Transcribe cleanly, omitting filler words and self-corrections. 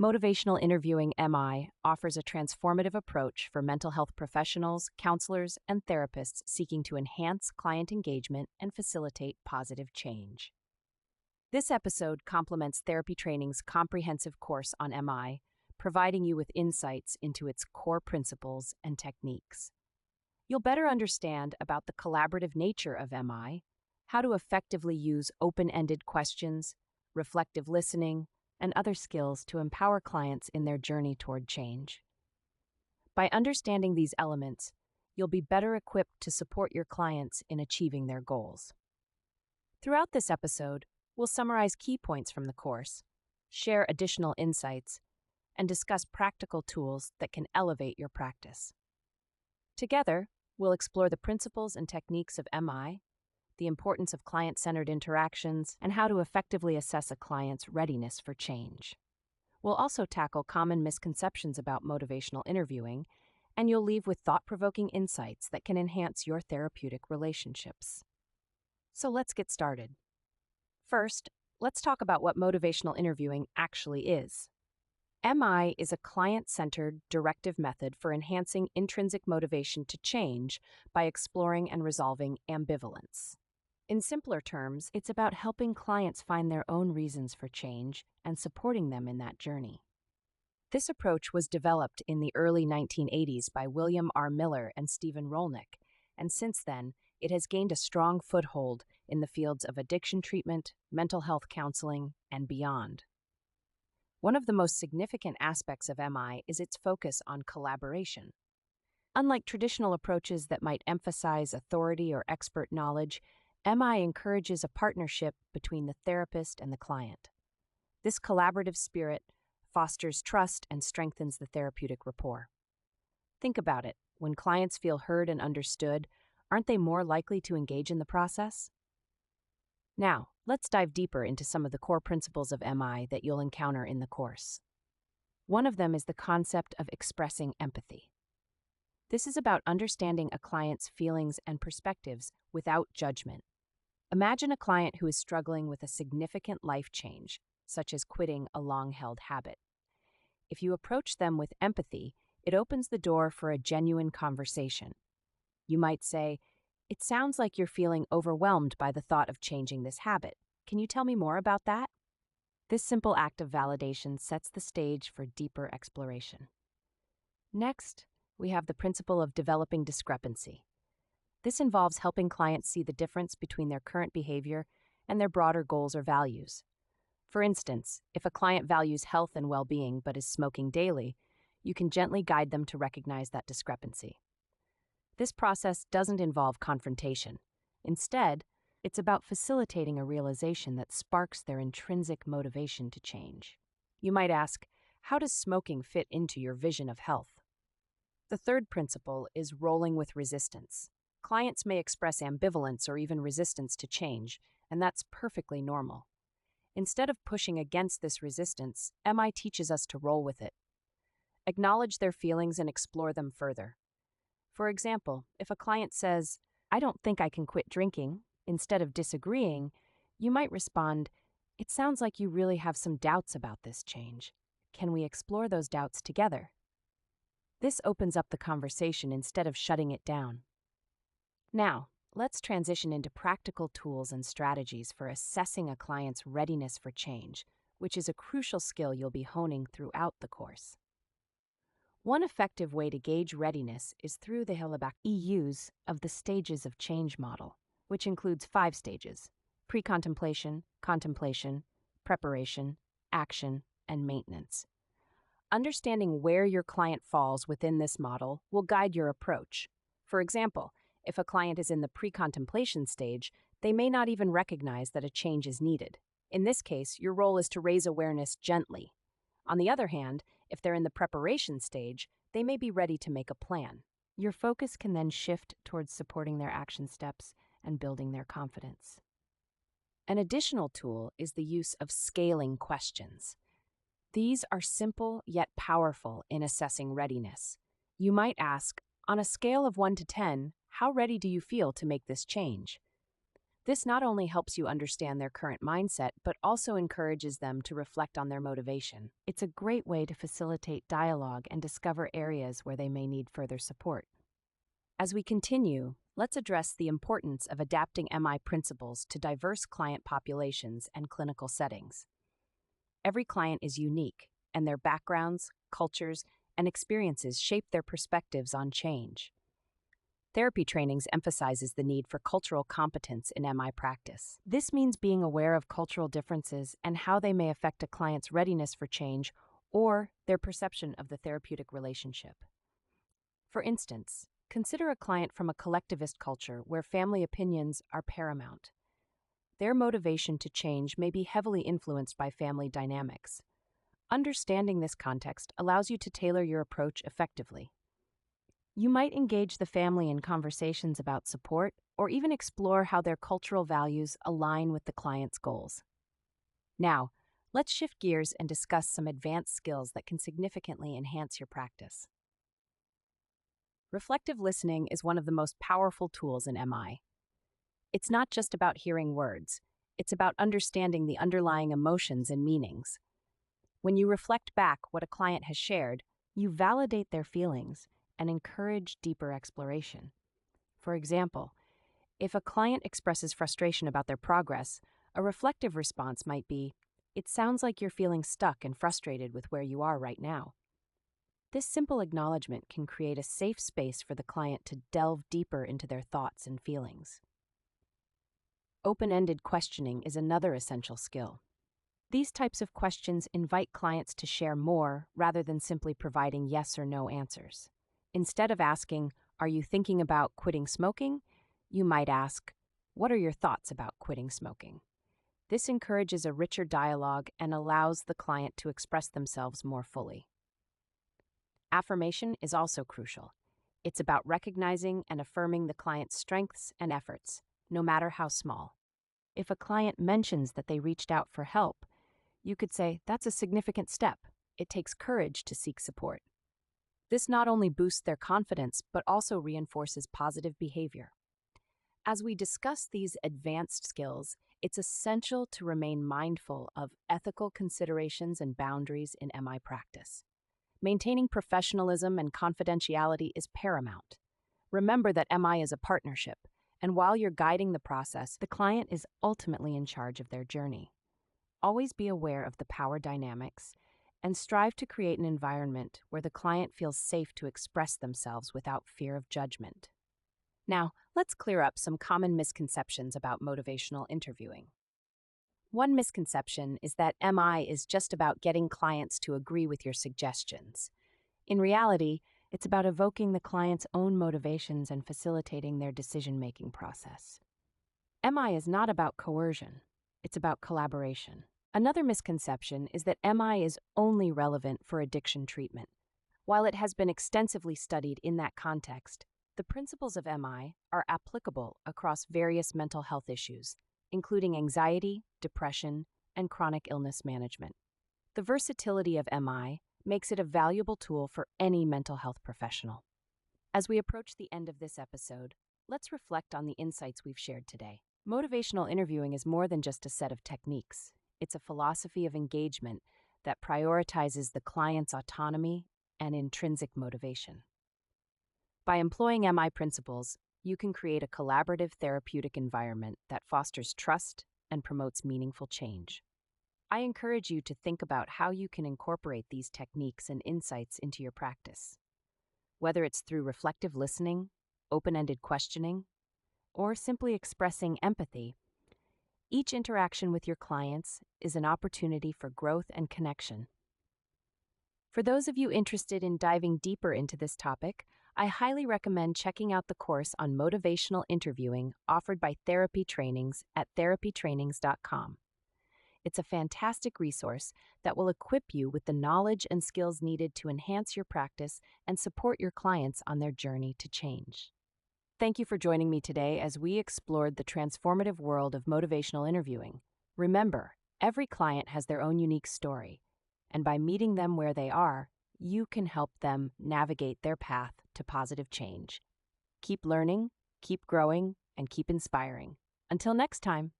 Motivational Interviewing MI offers a transformative approach for mental health professionals, counselors, and therapists seeking to enhance client engagement and facilitate positive change. This episode complements Therapy Training's comprehensive course on MI, providing you with insights into its core principles and techniques. You'll better understand about the collaborative nature of MI, how to effectively use open-ended questions, reflective listening, and other skills to empower clients in their journey toward change. By understanding these elements, you'll be better equipped to support your clients in achieving their goals. Throughout this episode, we'll summarize key points from the course, share additional insights, and discuss practical tools that can elevate your practice. Together, we'll explore the principles and techniques of MI, the importance of client-centered interactions, and how to effectively assess a client's readiness for change. We'll also tackle common misconceptions about motivational interviewing, and you'll leave with thought-provoking insights that can enhance your therapeutic relationships. So let's get started. First, let's talk about what motivational interviewing actually is. MI is a client-centered, directive method for enhancing intrinsic motivation to change by exploring and resolving ambivalence. In simpler terms, it's about helping clients find their own reasons for change and supporting them in that journey. This approach was developed in the early 1980s by William R. Miller and Stephen Rolnick, and since then, it has gained a strong foothold in the fields of addiction treatment, mental health counseling, and beyond. One of the most significant aspects of MI is its focus on collaboration. Unlike traditional approaches that might emphasize authority or expert knowledge, MI encourages a partnership between the therapist and the client. This collaborative spirit fosters trust and strengthens the therapeutic rapport. Think about it. When clients feel heard and understood, aren't they more likely to engage in the process? Now, let's dive deeper into some of the core principles of MI that you'll encounter in the course. One of them is the concept of expressing empathy. This is about understanding a client's feelings and perspectives without judgment. Imagine a client who is struggling with a significant life change, such as quitting a long-held habit. If you approach them with empathy, it opens the door for a genuine conversation. You might say, "It sounds like you're feeling overwhelmed by the thought of changing this habit. Can you tell me more about that?" This simple act of validation sets the stage for deeper exploration. Next, we have the principle of developing discrepancy. This involves helping clients see the difference between their current behavior and their broader goals or values. For instance, if a client values health and well-being but is smoking daily, you can gently guide them to recognize that discrepancy. This process doesn't involve confrontation. Instead, it's about facilitating a realization that sparks their intrinsic motivation to change. You might ask, how does smoking fit into your vision of health? The third principle is rolling with resistance. Clients may express ambivalence or even resistance to change, and that's perfectly normal. Instead of pushing against this resistance, MI teaches us to roll with it. Acknowledge their feelings and explore them further. For example, if a client says, "I don't think I can quit drinking," instead of disagreeing, you might respond, "It sounds like you really have some doubts about this change. Can we explore those doubts together?" This opens up the conversation instead of shutting it down. Now, let's transition into practical tools and strategies for assessing a client's readiness for change, which is a crucial skill you'll be honing throughout the course. One effective way to gauge readiness is through the use of the stages of change model, which includes 5 stages: pre-contemplation, contemplation, preparation, action, and maintenance. Understanding where your client falls within this model will guide your approach. For example, if a client is in the pre-contemplation stage, they may not even recognize that a change is needed. In this case, your role is to raise awareness gently. On the other hand, if they're in the preparation stage, they may be ready to make a plan. Your focus can then shift towards supporting their action steps and building their confidence. An additional tool is the use of scaling questions. These are simple yet powerful in assessing readiness. You might ask, on a scale of 1 to 10, how ready do you feel to make this change? This not only helps you understand their current mindset, but also encourages them to reflect on their motivation. It's a great way to facilitate dialogue and discover areas where they may need further support. As we continue, let's address the importance of adapting MI principles to diverse client populations and clinical settings. Every client is unique, and their backgrounds, cultures, and experiences shape their perspectives on change. Therapy trainings emphasizes the need for cultural competence in MI practice. This means being aware of cultural differences and how they may affect a client's readiness for change or their perception of the therapeutic relationship. For instance, consider a client from a collectivist culture where family opinions are paramount. Their motivation to change may be heavily influenced by family dynamics. Understanding this context allows you to tailor your approach effectively. You might engage the family in conversations about support or even explore how their cultural values align with the client's goals. Now, let's shift gears and discuss some advanced skills that can significantly enhance your practice. Reflective listening is one of the most powerful tools in MI. It's not just about hearing words, it's about understanding the underlying emotions and meanings. When you reflect back what a client has shared, you validate their feelings and encourage deeper exploration. For example, if a client expresses frustration about their progress, a reflective response might be, "It sounds like you're feeling stuck and frustrated with where you are right now." This simple acknowledgement can create a safe space for the client to delve deeper into their thoughts and feelings. Open-ended questioning is another essential skill. These types of questions invite clients to share more rather than simply providing yes or no answers. Instead of asking, "Are you thinking about quitting smoking?" you might ask, "What are your thoughts about quitting smoking?" This encourages a richer dialogue and allows the client to express themselves more fully. Affirmation is also crucial. It's about recognizing and affirming the client's strengths and efforts, no matter how small. If a client mentions that they reached out for help, you could say, "That's a significant step. It takes courage to seek support." This not only boosts their confidence, but also reinforces positive behavior. As we discuss these advanced skills, it's essential to remain mindful of ethical considerations and boundaries in MI practice. Maintaining professionalism and confidentiality is paramount. Remember that MI is a partnership, and while you're guiding the process, the client is ultimately in charge of their journey. Always be aware of the power dynamics and strive to create an environment where the client feels safe to express themselves without fear of judgment. Now, let's clear up some common misconceptions about motivational interviewing. One misconception is that MI is just about getting clients to agree with your suggestions. In reality, it's about evoking the client's own motivations and facilitating their decision-making process. MI is not about coercion, it's about collaboration. Another misconception is that MI is only relevant for addiction treatment. While it has been extensively studied in that context, the principles of MI are applicable across various mental health issues, including anxiety, depression, and chronic illness management. The versatility of MI makes it a valuable tool for any mental health professional. As we approach the end of this episode, let's reflect on the insights we've shared today. Motivational interviewing is more than just a set of techniques. It's a philosophy of engagement that prioritizes the client's autonomy and intrinsic motivation. By employing MI principles, you can create a collaborative therapeutic environment that fosters trust and promotes meaningful change. I encourage you to think about how you can incorporate these techniques and insights into your practice. Whether it's through reflective listening, open-ended questioning, or simply expressing empathy, each interaction with your clients is an opportunity for growth and connection. For those of you interested in diving deeper into this topic, I highly recommend checking out the course on motivational interviewing offered by Therapy Trainings at therapytrainings.com. It's a fantastic resource that will equip you with the knowledge and skills needed to enhance your practice and support your clients on their journey to change. Thank you for joining me today as we explored the transformative world of motivational interviewing. Remember, every client has their own unique story, and by meeting them where they are, you can help them navigate their path to positive change. Keep learning, keep growing, and keep inspiring. Until next time.